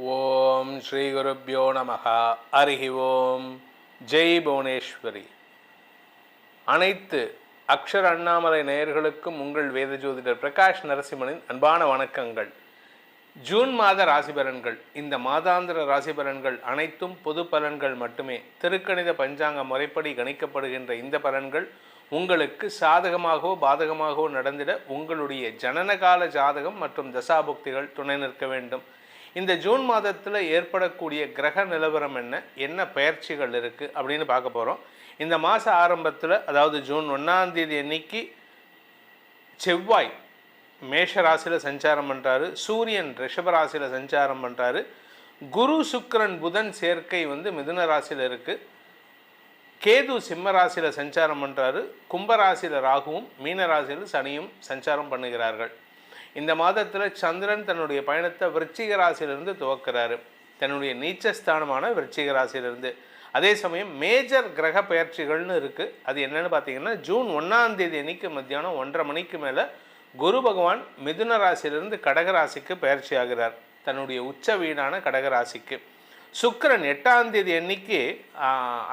ஓம் ஸ்ரீ குருப்யோ நமஹ. ஹரிஹி ஓம். ஜெய் புவனேஸ்வரி. அனைத்து அக்ஷர அண்ணாமலை நேயர்களுக்கும் உங்கள் வேத ஜோதிடர் பிரகாஷ் நரசிம்மனின் அன்பான வணக்கங்கள். ஜூன் மாத ராசி பலன்கள். இந்த மாதாந்திர ராசி பலன்கள் அனைத்தும் பொது பலன்கள் மட்டுமே. திருக்கணித பஞ்சாங்க முறைப்படி கணிக்கப்படுகின்ற இந்த பலன்கள் உங்களுக்கு சாதகமாகவோ பாதகமாகவோ நடந்திட உங்களுடைய ஜனனகால ஜாதகம் மற்றும் தசாபுக்திகள் துணை நிற்க வேண்டும். இந்த ஜூன் மாதத்தில் ஏற்படக்கூடிய கிரக நிலவரம் என்ன பயிற்சிகள் இருக்குது அப்படின்னு பார்க்க போகிறோம். இந்த மாத ஆரம்பத்தில், அதாவது ஜூன் 1 அன்னைக்கு செவ்வாய் மேஷ ராசியில் சஞ்சாரம் பண்ணுறாரு, சூரியன் ரிஷப ராசியில் சஞ்சாரம் பண்ணுறாரு, குரு சுக்கிரன் புதன் சேர்க்கை மிதுன ராசியில் இருக்குது, கேது சிம்ம ராசியில் சஞ்சாரம் பண்ணுறாரு, கும்பராசியில் ராகுவும் மீன ராசியில் சனியும் சஞ்சாரம் பண்ணுகிறார்கள். இந்த மாதத்தில் சந்திரன் தன்னுடைய பயணத்தை விருச்சிக ராசியிலிருந்து துவக்கிறாரு, தன்னுடைய நீச்சஸ்தானமான விருச்சிக ராசியிலிருந்து. அதே சமயம் மேஜர் கிரக பயிற்சிகள்னு இருக்குது. அது என்னென்னு பார்த்தீங்கன்னா, ஜூன் 1 அன்னைக்கு மத்தியானம் 1:30 மணிக்கு மேலே குரு பகவான் மிதுன ராசியிலிருந்து கடகராசிக்கு பயிற்சி ஆகிறார், தன்னுடைய உச்ச வீடான கடகராசிக்கு. சுக்கிரன் 8 அன்னைக்கு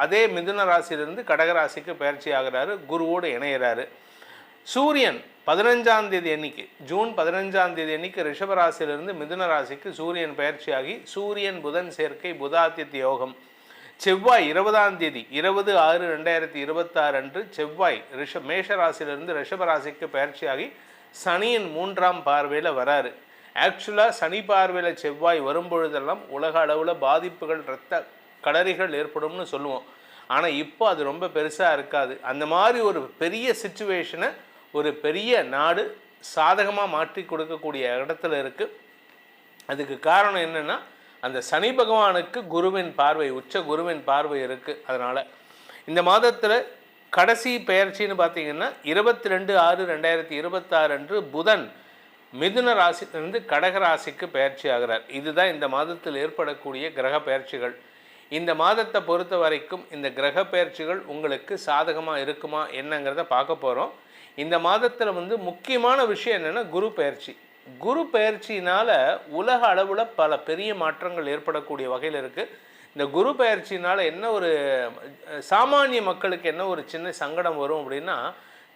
அதே மிதுன ராசியிலிருந்து கடகராசிக்கு பயிற்சி ஆகிறாரு, குருவோடு இணைகிறாரு. சூரியன் 15 அன்னைக்கு, ஜூன் 15 அன்னைக்கு ரிஷபராசியிலிருந்து மிதுன ராசிக்கு சூரியன் பயிற்சியாகி சூரியன் புதன் சேர்க்கை புதாதித்ய யோகம். செவ்வாய் 20/6/2026 அன்று செவ்வாய் மேஷ ராசியிலிருந்து ரிஷபராசிக்கு பயிற்சியாகி சனியின் 3ஆம் பார்வையில் வராரு. ஆக்சுவலாக சனி பார்வையில் செவ்வாய் வரும்பொழுதெல்லாம் உலக அளவில் பாதிப்புகள், இரத்த களரிகள் ஏற்படும்னு சொல்லுவோம். ஆனால் இப்போ அது ரொம்ப பெருசாக இருக்காது. அந்த மாதிரி ஒரு பெரிய சிச்சுவேஷனை ஒரு பெரிய நாடு சாதகமாக மாற்றி கொடுக்கக்கூடிய இடத்துல இருக்குது. அதுக்கு காரணம் என்னென்னா, அந்த சனி பகவானுக்கு குருவின் பார்வை, உச்ச குருவின் பார்வை இருக்குது. அதனால் இந்த மாதத்தில் கடைசி பெயர்ச்சின்னு பார்த்தீங்கன்னா 22/6/2026 அன்று புதன் மிதுன ராசியிலிருந்து கடகராசிக்கு பயிற்சி ஆகிறார். இதுதான் இந்த மாதத்தில் ஏற்படக்கூடிய கிரக பயிற்சிகள். இந்த மாதத்தை பொறுத்த வரைக்கும் இந்த கிரக பயிற்சிகள் உங்களுக்கு சாதகமாக இருக்குமா என்னங்கிறத பார்க்க போகிறோம். இந்த மாதத்தில் முக்கியமான விஷயம் என்னென்னா, குரு பயிற்சி. குரு பயிற்சினால் உலக அளவில் பல பெரிய மாற்றங்கள் ஏற்படக்கூடிய வகையில் இருக்குது. இந்த குரு பயிற்சினால் என்ன ஒரு சாமானிய மக்களுக்கு என்ன ஒரு சின்ன சங்கடம் வரும் அப்படின்னா,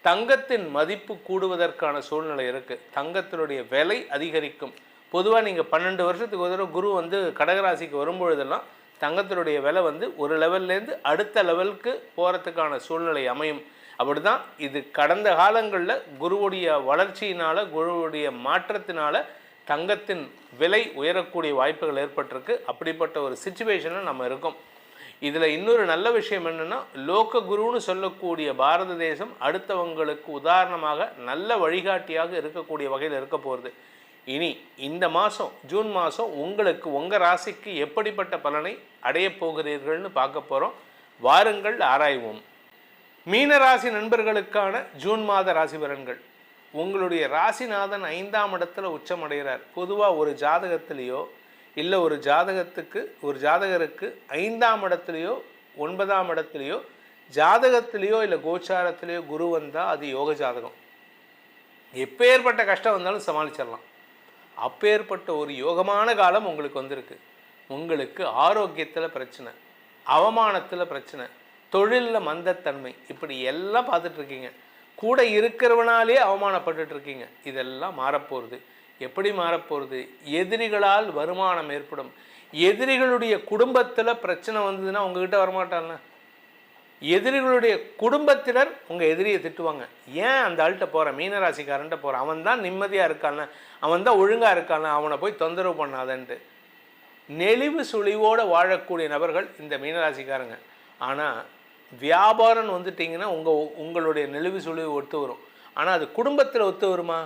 தங்கத்தின் மதிப்பு கூடுவதற்கான சூழ்நிலை இருக்குது, தங்கத்தினுடைய விலை அதிகரிக்கும். பொதுவாக நீங்கள் 12 வருஷத்துக்கு ஒரு தடவை குரு கடகராசிக்கு வரும்பொழுதெல்லாம் தங்கத்தினுடைய விலை ஒரு லெவல்லேருந்து அடுத்த லெவலுக்கு போகிறதுக்கான சூழ்நிலை அமையும். அப்படி தான் இது கடந்த காலங்களில் குருவுடைய வளர்ச்சியினால், குருவுடைய மாற்றத்தினால் தங்கத்தின் விலை உயரக்கூடிய வாய்ப்புகள் ஏற்பட்டிருக்கு. அப்படிப்பட்ட ஒரு சிச்சுவேஷனில் நம்ம இருக்கோம். இதில் இன்னொரு நல்ல விஷயம் என்னென்னா, லோக குருன்னு சொல்லக்கூடிய பாரத தேசம் அடுத்தவங்களுக்கு உதாரணமாக நல்ல வழிகாட்டியாக இருக்கக்கூடிய வகையில் இருக்க போகிறது. இனி இந்த மாதம், ஜூன் மாதம் உங்களுக்கு உங்கள் ராசிக்கு எப்படிப்பட்ட பலனை அடையப் போகிறீர்கள்னு பார்க்க போகிறோம். வாருங்கள் ஆராய்வோம். மீனராசி நண்பர்களுக்கான ஜூன் மாத ராசி பலன்கள். உங்களுடைய ராசிநாதன் 5ஆம் இடத்துல உச்சமடைகிறார். பொதுவாக ஒரு ஜாதகத்திலேயோ இல்லை ஒரு ஜாதகருக்கு 5ஆம் இடத்துலையோ 9ஆம் இடத்துலையோ ஜாதகத்திலேயோ இல்லை கோச்சாரத்திலேயோ குரு வந்தால் அது யோக ஜாதகம். எப்பேற்பட்ட கஷ்டம் வந்தாலும் சமாளிச்சிடலாம். அப்பேற்பட்ட ஒரு யோகமான காலம் உங்களுக்கு வந்திருக்கு. உங்களுக்கு ஆரோக்கியத்தில் பிரச்சனை, அவமானத்தில் பிரச்சனை, தொழிலில் மந்தத்தன்மை, இப்படி எல்லாம் பார்த்துட்ருக்கீங்க. கூட இருக்கிறவனாலே அவமானப்பட்டுருக்கீங்க. இதெல்லாம் மாறப்போகிறது. எப்படி மாறப்போகிறது? எதிரிகளால் வருமானம் ஏற்படும். எதிரிகளுடைய குடும்பத்தில் பிரச்சனை வந்ததுன்னா உங்ககிட்ட வரமாட்டான்ல. எதிரிகளுடைய குடும்பத்தினர் உங்கள் எதிரியை திட்டுவாங்க. ஏன் அந்த ஆள்கிட்ட போகிற, மீனராசிக்காரன்ட்ட போகிற, அவன் தான் நிம்மதியாக இருக்கான்ல, அவன் தான் ஒழுங்காக இருக்கான்ல, அவனை போய் தொந்தரவு பண்ணாதன்ட்டு நெளிவு சுழிவோடு வாழக்கூடிய நபர்கள் இந்த மீனராசிக்காரங்க. ஆனால் வியாபாரம் வந்துட்டிங்கன்னா உங்களுடைய நெளிவு சுழிவு ஒத்து வரும். ஆனால் அது குடும்பத்தில் ஒத்து வருமா?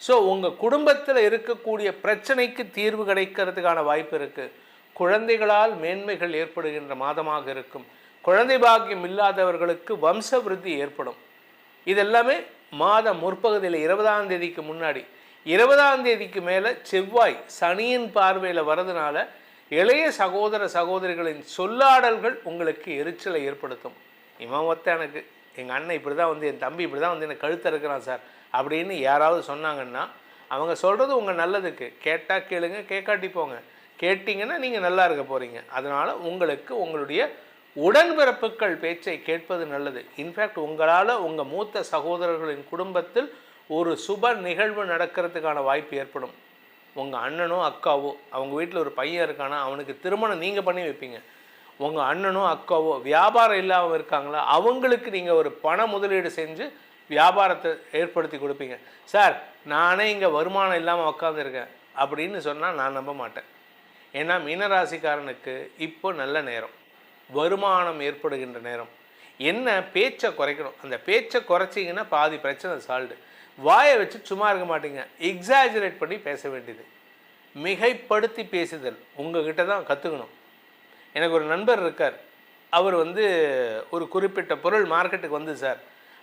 ஸோ உங்கள் குடும்பத்தில் இருக்கக்கூடிய பிரச்சனைக்கு தீர்வு கிடைக்கிறதுக்கான வாய்ப்பு இருக்குது. குழந்தைகளால் மேன்மைகள் ஏற்படுகின்ற மாதமாக இருக்கும். குழந்தை பாக்கியம் இல்லாதவர்களுக்கு வம்ச விருத்தி ஏற்படும். இதெல்லாமே மாதம் முற்பகுதியில் 20ஆம் தேதிக்கு முன்னாடி. 20ஆம் தேதிக்கு மேலே செவ்வாய் சனியின் பார்வையில் வரதுனால இளைய சகோதர சகோதரிகளின் சொல்லாடல்கள் உங்களுக்கு எரிச்சலை ஏற்படுத்தும். இவன் எனக்கு எங்கள் அண்ணன் இப்படி தான் என் தம்பி இப்படி தான் என்னை கழுத்த இருக்கிறான் சார் அப்படின்னு யாராவது சொன்னாங்கன்னா அவங்க சொல்கிறது உங்கள் நல்லதுக்கு. கேட்டால் கேளுங்க, கேட்காட்டி போங்க. கேட்டிங்கன்னா நீங்கள் நல்லா இருக்க போகிறீங்க. அதனால் உங்களுக்கு உங்களுடைய உடன்பிறப்புகள் பேச்சை கேட்பது நல்லது. இன்ஃபேக்ட் உங்களால் உங்கள் மூத்த சகோதரர்களின் குடும்பத்தில் ஒரு சுப நிகழ்வு நடக்கிறதுக்கான வாய்ப்பு ஏற்படும். உங்கள் அண்ணனோ அக்காவோ, அவங்க வீட்டில் ஒரு பையன் இருக்கானா அவனுக்கு திருமணம் நீங்கள் பண்ணி வைப்பீங்க. உங்கள் அண்ணனோ அக்காவோ வியாபாரம் இல்லாமல் இருக்காங்களா அவங்களுக்கு நீங்கள் ஒரு பண முதலீடு செஞ்சு வியாபாரத்தை ஏற்படுத்தி கொடுப்பீங்க. சார் நானே இங்கே வருமானம் இல்லாமல் உட்காந்துருக்கேன் அப்படின்னு சொன்னால் நான் நம்ப மாட்டேன். ஏன்னா மீனராசிக்காரனுக்கு இப்போ நல்ல நேரம், வருமானம் ஏற்படுகின்ற நேரம். என்ன பேச்சை குறைக்கணும். அந்த பேச்சை குறைச்சிங்கன்னா பாதி பிரச்சனை சால்வ்டு. வாயை வச்சு சும்மா இருக்க மாட்டீங்க, எக்ஸாஜரேட் பண்ணி பேச வேண்டியது, மிகைப்படுத்தி பேசுதல் உங்ககிட்ட தான் கற்றுக்கணும். எனக்கு ஒரு நண்பர் இருக்கார், அவர் ஒரு குறிப்பிட்ட பொருள் மார்க்கெட்டுக்கு வந்து சார்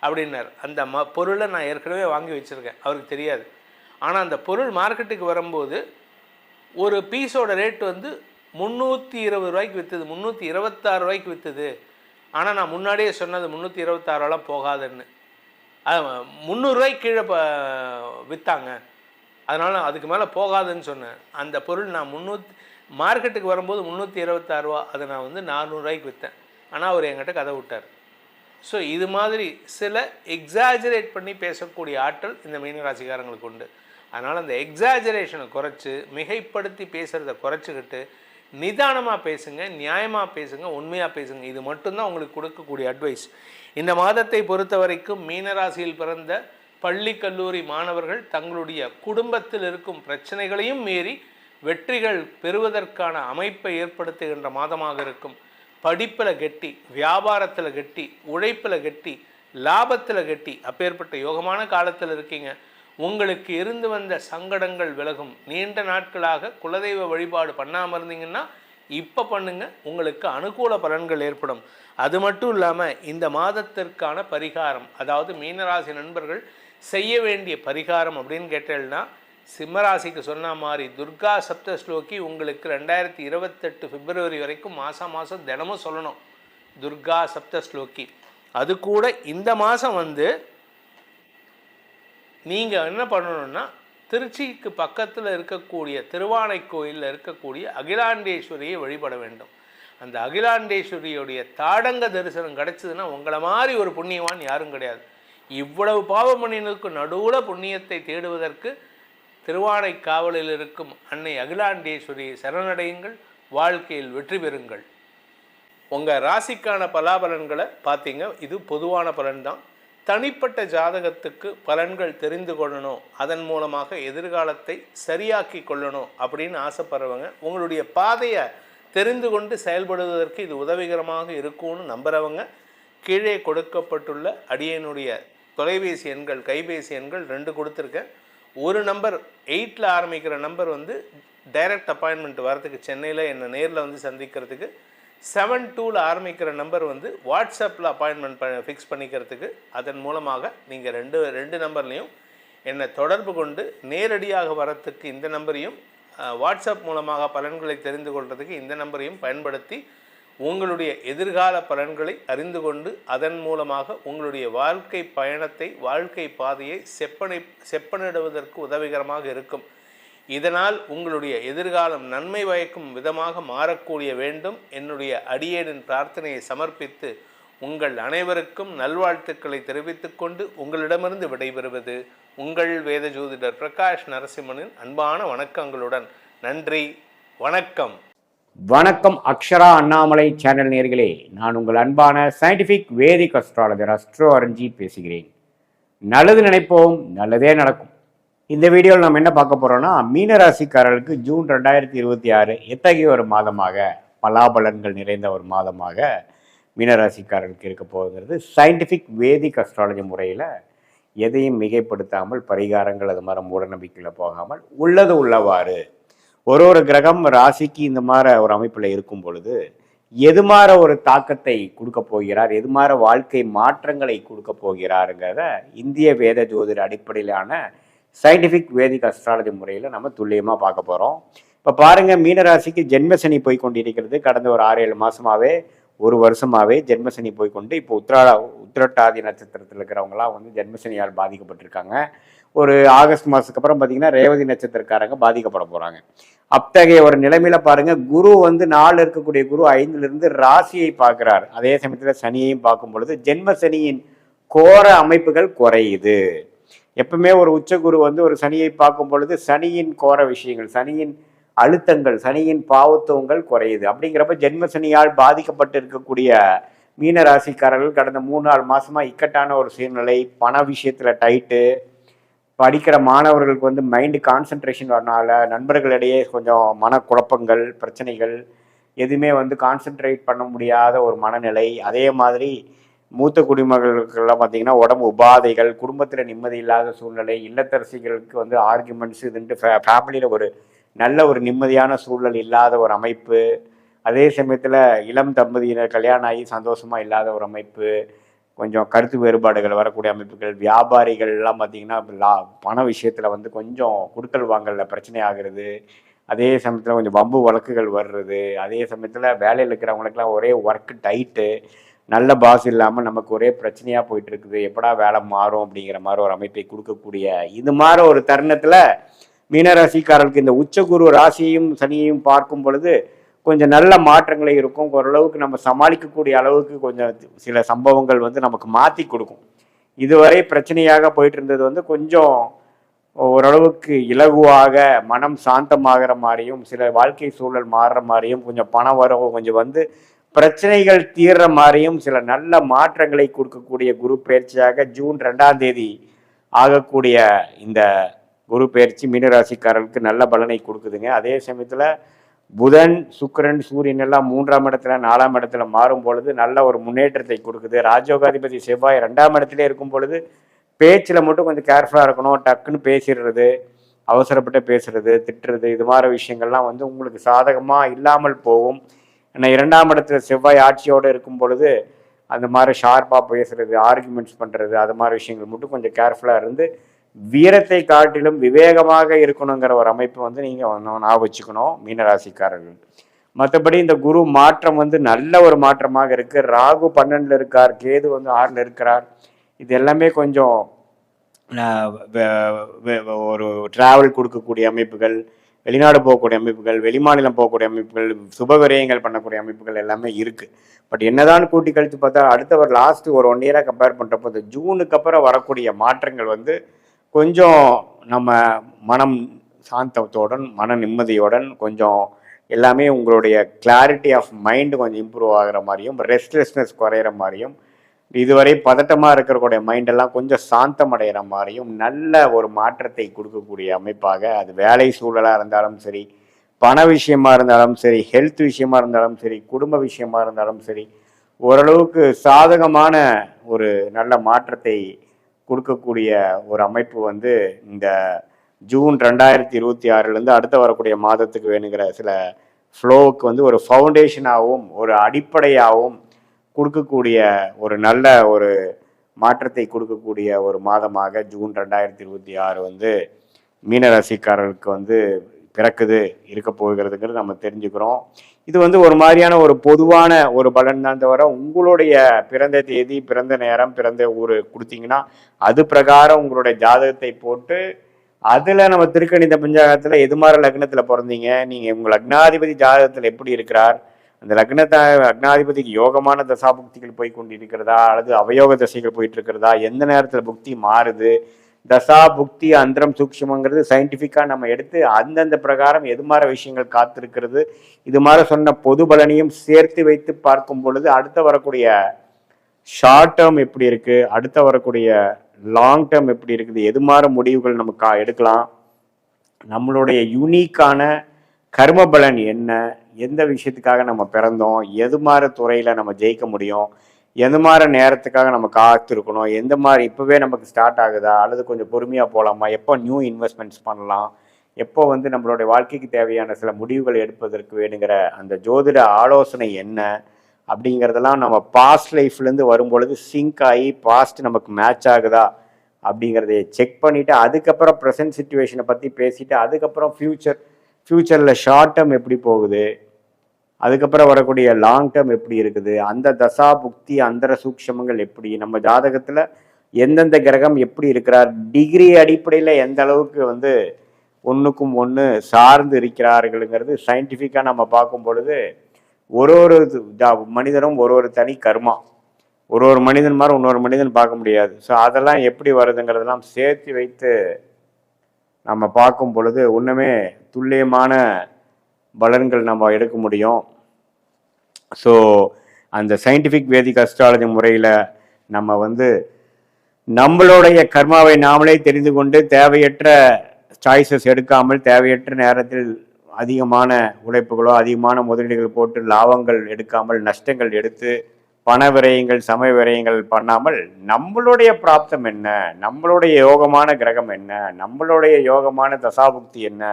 அப்படின்னார். அந்த பொருளை நான் ஏற்கனவே வாங்கி வச்சுருக்கேன், அவருக்கு தெரியாது. ஆனால் அந்த பொருள் மார்க்கெட்டுக்கு வரும்போது ஒரு பீஸோட ரேட் 320 ரூபாய்க்கு விற்றுது, 326 ரூபாய்க்கு விற்றுது. ஆனால் நான் முன்னாடியே சொன்னது 326 போகாதுன்னு. 300 ரூபாய்க்கு கீழே விற்றாங்க, அதனால் அதுக்கு மேலே போகாதுன்னு சொன்னேன். அந்த பொருள் நான் மார்க்கெட்டுக்கு வரும்போது 326 ரூபா, அதை நான் 400 ரூபாய்க்கு விற்றேன். ஆனால் அவர் என்கிட்ட கதை விட்டார். ஸோ இது மாதிரி சில எக்ஸாஜரேட் பண்ணி பேசக்கூடிய ஆற்றல் இந்த மீனராசிக்காரங்களுக்கு உண்டு. அதனால் அந்த எக்ஸாஜரேஷனை குறைச்சி மிகைப்படுத்தி பேசுகிறத குறைச்சிக்கிட்டு நிதானமாக பேசுங்க, நியாயமாக பேசுங்க, உண்மையாக பேசுங்க. இது மட்டும்தான் உங்களுக்கு கொடுக்கக்கூடிய அட்வைஸ். இந்த மாதத்தை பொறுத்த வரைக்கும் மீனராசியில் பிறந்த பள்ளி கல்லூரி மாணவர்கள் தங்களுடைய குடும்பத்தில் இருக்கும் பிரச்சனைகளையும் மீறி வெற்றிகள் பெறுவதற்கான அமைப்பை ஏற்படுத்துகின்ற மாதமாக இருக்கும். படிப்பில் கெட்டி, வியாபாரத்தில் கெட்டி, உழைப்பில் கெட்டி, லாபத்தில் கெட்டி, அப்பேற்பட்ட யோகமான காலத்தில் இருக்கீங்க. உங்களுக்கு இருந்து வந்த சங்கடங்கள் விலகும். நீண்ட நாட்களாக குலதெய்வ வழிபாடு பண்ணாமல் இருந்தீங்கன்னா இப்போ பண்ணுங்க, உங்களுக்கு அனுகூல பலன்கள் ஏற்படும். அது மட்டும் இல்லாமல் இந்த மாதத்திற்கான பரிகாரம், அதாவது மீனராசி நண்பர்கள் செய்ய வேண்டிய பரிகாரம் அப்படின்னு கேட்டேன்னா, சிம்மராசிக்கு சொன்ன மாதிரி துர்கா சப்தஸ்லோகி உங்களுக்கு 2028 பிப்ரவரி வரைக்கும் மாதம் தினமும் சொல்லணும். துர்கா சப்தஸ்லோகி. அது கூட இந்த மாதம் நீங்கள் என்ன பண்ணணும்னா, திருச்சிக்கு பக்கத்தில் இருக்கக்கூடிய திருவானைக்கோயிலில் இருக்கக்கூடிய அகிலாண்டேஸ்வரியை வழிபட வேண்டும். அந்த அகிலாண்டேஸ்வரியுடைய தாடங்க தரிசனம் கிடைச்சதுன்னா உங்களை மாதிரி ஒரு புண்ணியவான் யாரும் கிடையாது. இவ்வளவு பாவம் பண்ணினதுக்கு நடுவில் புண்ணியத்தை தேடுவதற்கு திருவானைக்காவலில் இருக்கும் அன்னை அகிலாண்டேஸ்வரியை சரணடையுங்கள், வாழ்க்கையில் வெற்றி பெறுங்கள். உங்கள் ராசிக்கான பலாபலன்களை பார்த்தீங்க, இது பொதுவான பலன்தான். தனிப்பட்ட ஜாதகத்துக்கு பலன்கள் தெரிந்து கொள்ளணும், அதன் மூலமாக எதிர்காலத்தை சரியாக்கி கொள்ளணும் அப்படின்னு ஆசைப்படுறவங்க உங்களுடைய பாதையை தெரிந்து கொண்டு செயல்படுவதற்கு இது உதவிகரமாக இருக்கும்னு நம்புகிறவங்க கீழே கொடுக்கப்பட்டுள்ள அடியனுடைய தொலைபேசி எண்கள், கைபேசி எண்கள் 2 கொடுத்துருக்கேன். ஒரு நம்பர் 8ல் ஆரம்பிக்கிற நம்பர் டைரக்ட் அப்பாயின்மெண்ட் வரதுக்கு, சென்னையில் என்னை நேரில் சந்திக்கிறதுக்கு. 72ல் ஆரம்பிக்கிற நம்பர் வாட்ஸ்அப்பில் அப்பாயின்மெண்ட் ஃபிக்ஸ் பண்ணிக்கிறதுக்கு. அதன் மூலமாக நீங்கள் ரெண்டு நம்பர்லேயும் என்னை தொடர்பு கொண்டு நேரடியாக வரத்துக்கு இந்த நம்பரையும், வாட்ஸ்அப் மூலமாக பலன்களை தெரிந்து கொள்வதுக்கு இந்த நம்பரையும் பயன்படுத்தி உங்களுடைய எதிர்கால பலன்களை அறிந்து கொண்டு அதன் மூலமாக உங்களுடைய வாழ்க்கை பயணத்தை, வாழ்க்கை பாதையை செப்பனிடுவதற்கு உதவிகரமாக இருக்கும். இதனால் உங்களுடைய எதிர்காலம் நன்மை பயக்கும் விதமாக மாறக்கூடிய வேண்டும். என்னுடைய அடியேனின் பிரார்த்தனையை சமர்ப்பித்து உங்கள் அனைவருக்கும் நல்வாழ்த்துக்களை தெரிவித்துக் கொண்டு உங்களிடமிருந்து விடைபெறுவது உங்கள் வேத ஜோதிடர் பிரகாஷ் நரசிம்மனின் அன்பான வணக்கங்களுடன். நன்றி, வணக்கம். வணக்கம் அக்ஷரா அண்ணாமலை சேனல் நேயர்களே, நான் உங்கள் அன்பான சயின்டிஃபிக் வேதிக் அஸ்ட்ராலஜர் அஸ்ட்ரோ அரஞ்சித் பேசுகிறேன். நல்லது நினைப்போம், நல்லதே நடக்கும். இந்த வீடியோவில் நம்ம என்ன பார்க்க போகிறோம்னா, மீனராசிக்காரர்களுக்கு ஜூன் 2026 எத்தகைய ஒரு மாதமாக, பலாபலன்கள் நிறைந்த ஒரு மாதமாக மீனராசிக்காரர்களுக்கு இருக்க போகுங்கிறது சயின்டிஃபிக் வேதிக் அஸ்ட்ராலஜி முறையில் எதையும் மிகைப்படுத்தாமல், பரிகாரங்கள் அது மாதிரி மூடநம்பிக்கையில் போகாமல் உள்ளது உள்ளவாறு ஒரு கிரகம் ராசிக்கு இந்த மாதிரி ஒரு அமைப்பில் இருக்கும் பொழுது எது மாதிரி ஒரு தாக்கத்தை கொடுக்க போகிறார், எது மாதிரி வாழ்க்கை மாற்றங்களை கொடுக்க போகிறாருங்கிறத இந்திய வேத ஜோதிட அடிப்படையிலான சயின்டிஃபிக் வேதிக் அஸ்ட்ராலஜி முறையில் நம்ம துல்லியமாக பார்க்க போகிறோம். இப்போ பாருங்கள், மீனராசிக்கு ஜென்மசனி போய் கொண்டிருக்கிறது. கடந்த ஒரு 6-7 மாதமாகவே, ஒரு வருஷமாகவே ஜென்மசனி போய்கொண்டு இப்போ உத்திரட்டாதி நட்சத்திரத்தில் இருக்கிறவங்களாம் ஜென்மசனியால் பாதிக்கப்பட்டிருக்காங்க. ஒரு ஆகஸ்ட் மாதத்துக்கு அப்புறம் பார்த்திங்கன்னா ரேவதி நட்சத்திரக்காரங்க பாதிக்கப்பட போகிறாங்க. அத்தகைய ஒரு நிலைமையில பாருங்க, குரு வந்து 4 இருக்கக்கூடிய குரு 5ல இருந்து ராசியை பார்க்கிறார். அதே சமயத்துல சனியையும் பார்க்கும் பொழுது ஜென்ம சனியின் கோர அமைப்புகள் குறையுது. எப்பவுமே ஒரு உச்ச குரு வந்து ஒரு சனியை பார்க்கும் பொழுது சனியின் கோர விஷயங்கள், சனியின் அழுத்தங்கள், சனியின் பாவத்துவங்கள் குறையுது. அப்படிங்கிறப்ப ஜென்ம சனியால் பாதிக்கப்பட்டு இருக்கக்கூடிய மீன ராசிக்காரர்கள் கடந்த 3-4 மாசமா இக்கட்டான ஒரு சூழ்நிலை, பண விஷயத்துல டைட்டு, படிக்கிற மாணவர்களுக்கு வந்து மைண்டு கான்சன்ட்ரேஷன் வரனால நண்பர்களிடையே கொஞ்சம் மனக்குழப்பங்கள், பிரச்சனைகள், எதுவுமே வந்து கான்சென்ட்ரேட் பண்ண முடியாத ஒரு மனநிலை. அதே மாதிரி மூத்த குடிமகளுக்கெல்லாம் பார்த்தீங்கன்னா உடம்பு உபாதைகள், குடும்பத்தில் நிம்மதி இல்லாத சூழ்நிலை, இல்லத்தரசிகளுக்கு வந்து ஆர்குமெண்ட்ஸ் இதுன்ட்டு ஃபேமிலியில் ஒரு நல்ல ஒரு நிம்மதியான சூழல் இல்லாத ஒரு அமைப்பு. அதே சமயத்தில் இளம் தம்பதியினர் கல்யாணம் ஆகி சந்தோஷமாக இல்லாத ஒரு அமைப்பு, கொஞ்சம் கருத்து வேறுபாடுகள் வரக்கூடிய அமைப்புகள், வியாபாரிகள் எல்லாம் பார்த்தீங்கன்னா பண விஷயத்தில் வந்து கொஞ்சம் குடுக்கல் வாங்கல பிரச்சனை ஆகிறது. அதே சமயத்தில் கொஞ்சம் வம்பு வழக்குகள் வர்றது. அதே சமயத்தில் வேலையில் இருக்கிறவங்களுக்குலாம் ஒரே ஒர்க் டைட்டு, நல்ல பாஸ் இல்லாமல் நமக்கு ஒரே பிரச்சனையாக போயிட்டு இருக்குது, எப்படா வேலை மாறும் அப்படிங்கிற மாதிரி ஒரு அமைப்பை கொடுக்கக்கூடிய இது மாதிரி ஒரு தருணத்தில் மீனராசிக்காரர்களுக்கு இந்த உச்சகுரு ராசியையும் சனியையும் பார்க்கும் பொழுது கொஞ்சம் நல்ல மாற்றங்களே இருக்கும். ஓரளவுக்கு நம்ம சமாளிக்கக்கூடிய அளவுக்கு கொஞ்சம் சில சம்பவங்கள் வந்து நமக்கு மாற்றி கொடுக்கும். இதுவரை பிரச்சனையாக போயிட்டு இருந்தது வந்து கொஞ்சம் ஓரளவுக்கு இலகுவாக மனம் சாந்தமாகிற மாதிரியும், சில வாழ்க்கை சூழல் மாறுற மாதிரியும், கொஞ்சம் பணம் வரவு கொஞ்சம் வந்து பிரச்சனைகள் தீர்ற மாதிரியும் சில நல்ல மாற்றங்களை கொடுக்கக்கூடிய குரு பயிற்சியாக ஜூன் 2ஆம் தேதி ஆகக்கூடிய இந்த குரு பயிற்சி மீனராசிக்காரர்களுக்கு நல்ல பலனை கொடுக்குதுங்க. அதே சமயத்தில் புதன், சுக்கிரன், சூரியன் எல்லாம் 3ஆம் இடத்துல 4ஆம் இடத்துல மாறும் பொழுது நல்ல ஒரு முன்னேற்றத்தை கொடுக்குது. ராஜயோகாதிபதி செவ்வாய் 2ஆம் இடத்துல இருக்கும் பொழுது பேச்சில் மட்டும் கொஞ்சம் கேர்ஃபுல்லாக இருக்கணும். டக்குன்னு பேசிடுறது, அவசரப்பட்டு பேசுறது, திட்டுறது, இது மாதிரி விஷயங்கள்லாம் வந்து உங்களுக்கு சாதகமாக இல்லாமல் போகும். ஏன்னா 2ஆம் இடத்துல செவ்வாய் ஆட்சியோடு இருக்கும் பொழுது அந்த மாதிரி ஷார்ப்பாக பேசுறது, ஆர்குமெண்ட்ஸ் பண்ணுறது, அது மாதிரி விஷயங்கள் மட்டும் கொஞ்சம் கேர்ஃபுல்லாக இருந்து வீரத்தை காட்டிலும் விவேகமாக இருக்கணுங்கிற ஒரு அமைப்பு வந்து நீங்கள் நான் வச்சுக்கணும் மீனராசிக்காரர்கள். மற்றபடி இந்த குரு மாற்றம் வந்து நல்ல ஒரு மாற்றமாக இருக்குது. ராகு 12ல் இருக்கார், கேது வந்து 6ல் இருக்கிறார். இது எல்லாமே கொஞ்சம் ஒரு டிராவல் கொடுக்கக்கூடிய அமைப்புகள், வெளிநாடு போகக்கூடிய அமைப்புகள், வெளிமாநிலம் போகக்கூடிய அமைப்புகள், சுபவிரயங்கள் பண்ணக்கூடிய அமைப்புகள் எல்லாமே இருக்குது. பட் என்னதான் கூட்டி கழித்து பார்த்தா அடுத்த ஒரு லாஸ்ட் ஒரு 1 இயராக கம்பேர் பண்ணுறப்போ இந்த ஜூனுக்கு அப்புறம் வரக்கூடிய மாற்றங்கள் வந்து கொஞ்சம் நம்ம மனம் சாந்தத்துடன், மன நிம்மதியுடன், கொஞ்சம் எல்லாமே உங்களுடைய கிளாரிட்டி ஆஃப் மைண்டு கொஞ்சம் இம்ப்ரூவ் ஆகிற மாதிரியும், ரெஸ்ட்லெஸ்னஸ் குறையிற மாதிரியும், இதுவரை பதட்டமாக இருக்கிறக்கூடிய மைண்டெல்லாம் கொஞ்சம் சாந்தம் அடைகிற மாதிரியும் நல்ல ஒரு மாற்றத்தை கொடுக்கக்கூடிய அமைப்பாக, அது வேலை சூழலாக இருந்தாலும் சரி, பண விஷயமா இருந்தாலும் சரி, ஹெல்த் விஷயமா இருந்தாலும் சரி, குடும்ப விஷயமா இருந்தாலும் சரி, ஓரளவுக்கு சாதகமான ஒரு நல்ல மாற்றத்தை கொடுக்கக்கூடிய ஒரு அமைப்பு வந்து இந்த ஜூன் 2026 அடுத்த வரக்கூடிய மாதத்துக்கு வேணுங்கிற சில ஃப்ளோவுக்கு வந்து ஒரு ஃபவுண்டேஷனாகவும் ஒரு அடிப்படையாகவும் கொடுக்கக்கூடிய ஒரு நல்ல ஒரு மாற்றத்தை கொடுக்கக்கூடிய ஒரு மாதமாக ஜூன் 2026 வந்து மீனராசிக்காரர்களுக்கு வந்து பிறக்குது இருக்க போகிறதுங்கிறது நம்ம தெரிஞ்சுக்கிறோம். இது வந்து ஒரு மாதிரியான ஒரு பொதுவான ஒரு பலன் தான் தவிர உங்களுடைய பிறந்த தேதி, பிறந்த நேரம், பிறந்த ஊர் கொடுத்தீங்கன்னா அது பிரகாரம் உங்களுடைய ஜாதகத்தை போட்டு அதில் நம்ம திருக்கணித பஞ்சாங்கத்தில் எது மாதிரி லக்னத்தில் பிறந்தீங்க, நீங்கள் உங்கள் லக்னாதிபதி ஜாதகத்தில் எப்படி இருக்கிறார், அந்த லக்னாதிபதிக்கு யோகமான தசாபுக்திகள் போய் கொண்டு இருக்கிறதா அல்லது அவயோக தசைகள் போயிட்டு இருக்கிறதா, எந்த நேரத்தில் புக்தி மாறுது, தசா புக்தி அந்தரம் சூக்ஷமங்கிறது சயின்டிஃபிக்காக நம்ம எடுத்து அந்தந்த பிரகாரம் எது மாதிரி விஷயங்கள் காத்திருக்கிறது, இது மாதிரி சொன்ன பொது பலனையும் சேர்த்து வைத்து பார்க்கும் பொழுது அடுத்த வரக்கூடிய ஷார்ட் டேர்ம் எப்படி இருக்குது, அடுத்த வரக்கூடிய லாங் டேர்ம் எப்படி இருக்குது, எது மாதிரி முடிவுகள் நம்ம எடுக்கலாம், நம்மளுடைய யூனிக்கான கர்ம பலன் என்ன, எந்த விஷயத்துக்காக நம்ம பிறந்தோம், எது மாதிரி துறையில் நம்ம ஜெயிக்க முடியும், எந்த மாதிரி நேரத்துக்காக நம்ம காத்திருக்கணும், எந்த மாதிரி இப்போவே நமக்கு ஸ்டார்ட் ஆகுதா அல்லது கொஞ்சம் பொறுமையாக போகலாமா, எப்போ நியூ இன்வெஸ்ட்மெண்ட்ஸ் பண்ணலாம், எப்போ வந்து நம்மளுடைய வாழ்க்கைக்கு தேவையான சில முடிவுகள் எடுப்பதற்கு வேணுங்கிற அந்த ஜோதிட ஆலோசனை என்ன அப்படிங்கிறதெல்லாம் நம்ம பாஸ்ட் லைஃப்லேருந்து வரும்பொழுது சிங்க் ஆகி பாஸ்ட் நமக்கு மேட்ச் ஆகுதா அப்படிங்கிறத செக் பண்ணிவிட்டு அதுக்கப்புறம் ப்ரெசன்ட் சுச்சுவேஷனை பற்றி பேசிவிட்டு அதுக்கப்புறம் ஃப்யூச்சரில் ஷார்ட் டேர்ம் எப்படி போகுது, அதுக்கப்புறம் வரக்கூடிய லாங் டேர்ம் எப்படி இருக்குது, அந்த தசா புக்தி அந்தர சூக்ஷமங்கள் எப்படி, நம்ம ஜாதகத்தில் எந்தெந்த கிரகம் எப்படி இருக்கிறார், டிகிரி அடிப்படையில் எந்த அளவுக்கு வந்து ஒன்றுக்கும் ஒன்று சார்ந்து இருக்கிறார்களுங்கிறது சயின்டிஃபிக்காக நம்ம பார்க்கும் பொழுது ஒரு மனிதனும் ஒரு தனி கர்மா. ஒரு மனிதன் மாதிரி இன்னொரு மனிதன் பார்க்க முடியாது. ஸோ அதெல்லாம் எப்படி வருதுங்கிறதெல்லாம் சேர்த்து வைத்து நம்ம பார்க்கும் பொழுது ஒன்றுமே துல்லியமான பலன்கள் நம்ம எடுக்க முடியும். ஸோ அந்த சயின்டிஃபிக் வேதிக் அஸ்ட்ராலஜி முறையில் நம்ம நம்மளுடைய கர்மாவை நாமளே தெரிந்து கொண்டு தேவையற்ற சாய்ஸஸ் எடுக்காமல் தேவையற்ற நேரத்தில் அதிகமான உழைப்புகளோ அதிகமான முதலீடுகள் போட்டு லாபங்கள் எடுக்காமல் நஷ்டங்கள் எடுத்து பண விரயங்கள் சமய விரயங்கள் பண்ணாமல் நம்மளுடைய பிராப்தம் என்ன, நம்மளுடைய யோகமான கிரகம் என்ன, நம்மளுடைய யோகமான தசாபுக்தி என்ன,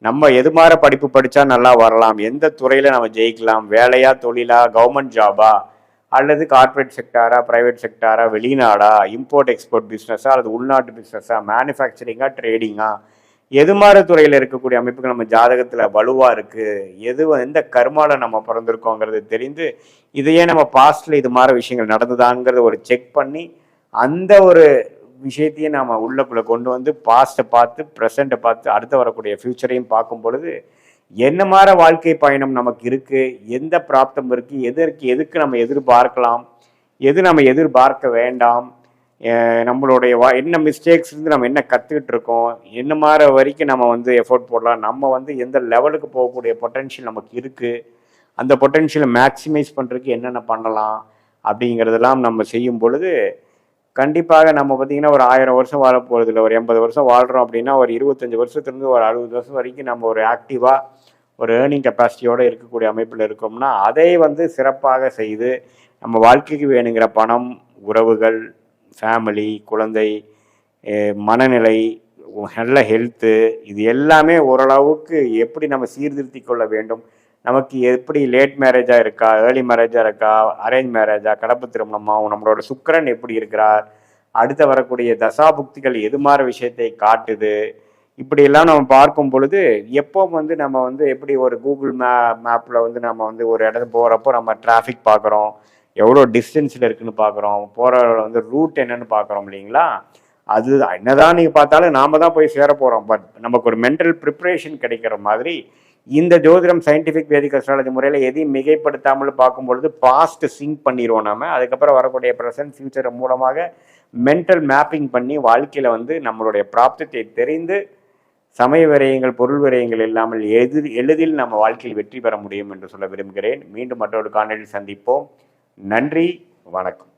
நம்ம எது மாதிரி படிப்பு படித்தா நல்லா வரலாம், எந்த துறையில் நம்ம ஜெயிக்கலாம், வேலையா தொழிலா கவர்மெண்ட் ஜாபா அல்லது கார்ப்பரேட் செக்டாரா ப்ரைவேட் செக்டாரா வெளிநாடா இம்போர்ட் எக்ஸ்போர்ட் பிஸ்னஸா அல்லது உள்நாட்டு பிஸ்னஸா மேனுஃபேக்சரிங்கா ட்ரேடிங்கா எது மாதிரி துறையில் இருக்கக்கூடிய அமைப்புகள் நம்ம ஜாதகத்தில் வலுவாக இருக்குது, எந்த கர்மாவில் நம்ம பிறந்திருக்கோங்கிறது தெரிந்து இதையே நம்ம பாஸ்டில் இது மாதிரி விஷயங்கள் நடந்துதாங்கிறத ஒரு செக் பண்ணி அந்த ஒரு விஷயத்தையும் நாம் உள்ளக்குள்ளே கொண்டு பாஸ்ட்டை பார்த்து ப்ரெசண்ட்டை பார்த்து அடுத்து வரக்கூடிய ஃப்யூச்சரையும் பார்க்கும் பொழுது என்ன மாதிரி வாழ்க்கை பயணம் நமக்கு இருக்குது, எந்த பிராப்தம் இருக்குது, எதுக்கு நம்ம எதிர்பார்க்கலாம், எது நம்ம எதிர்பார்க்க வேண்டாம், நம்மளுடைய என்ன மிஸ்டேக்ஸ் இருந்து நம்ம என்ன கற்றுக்கிட்டு இருக்கோம், என்ன மாதிரி வரைக்கும் நம்ம எஃபோர்ட் போடலாம், நம்ம எந்த லெவலுக்கு போகக்கூடிய பொட்டென்ஷியல் நமக்கு இருக்குது, அந்த பொட்டென்ஷியலை மேக்சிமைஸ் பண்ணுறதுக்கு என்னென்ன பண்ணலாம் அப்படிங்கிறதெல்லாம் நம்ம செய்யும் பொழுது கண்டிப்பாக நம்ம பார்த்திங்கன்னா ஒரு 1000 வருஷம் வாழ போகிறது இல்லை, ஒரு 80 வருஷம் வாழ்கிறோம் அப்படின்னா ஒரு 25 வருஷத்துலேருந்து ஒரு 60 வருஷம் வரைக்கும் நம்ம ஒரு ஆக்டிவாக ஒரு ஏர்னிங் கெப்பாசிட்டியோடு இருக்கக்கூடிய அமைப்பில் இருக்கோம்னா அதை சிறப்பாக செய்து நம்ம வாழ்க்கைக்கு வேணுங்கிற பணம், உறவுகள், ஃபேமிலி, குழந்தை, மனநிலை, நல்ல ஹெல்த்து, இது எல்லாமே ஓரளவுக்கு எப்படி நம்ம சீர்திருத்தி கொள்ள வேண்டும், நமக்கு எப்படி லேட் மேரேஜாக இருக்கா, ஏர்லி மேரேஜாக இருக்கா, அரேஞ்ச் மேரேஜா, கலப்பு திருமணமாகவும், நம்மளோட சுக்கிரன் எப்படி இருக்கிறார், அடுத்த வரக்கூடிய தசாபுக்திகள் எது மாதிரி விஷயத்தை காட்டுது, இப்படியெல்லாம் நம்ம பார்க்கும் பொழுது எப்போ நம்ம எப்படி ஒரு கூகுள் மேப்பில் நம்ம ஒரு இடத்துக்கு போகிறப்போ நம்ம டிராஃபிக் பார்க்குறோம், எவ்வளோ டிஸ்டன்ஸில் இருக்குதுன்னு பார்க்குறோம், போகிற ரூட் என்னன்னு பார்க்குறோம் இல்லைங்களா, அது என்னதான் நீங்கள் பார்த்தாலும் நாம் தான் போய் சேர போகிறோம். பட் நமக்கு ஒரு மென்டல் ப்ரிப்ரேஷன் கிடைக்கிற மாதிரி இந்த ஜோதிடம் சயின்டிஃபிக் வேதிக் அஸ்ட்ராலஜி முறையில் எதையும் மிகைப்படுத்தாமல் பார்க்கும்பொழுது பாஸ்ட் சிங்க் பண்ணிடுவோம் நம்ம. அதுக்கப்புறம் வரக்கூடிய ப்ரெசன்ட் ஃபியூச்சர் மூலமாக மென்டல் மேப்பிங் பண்ணி வாழ்க்கையில் நம்மளுடைய பிராப்தத்தை தெரிந்து சமய விரயங்கள் பொருள் விரயங்கள் இல்லாமல் எளிதில் நம்ம வாழ்க்கையில் வெற்றி பெற முடியும் என்று சொல்ல விரும்புகிறேன். மீண்டும் மற்றொரு காணொளியில் சந்திப்போம். நன்றி, வணக்கம்.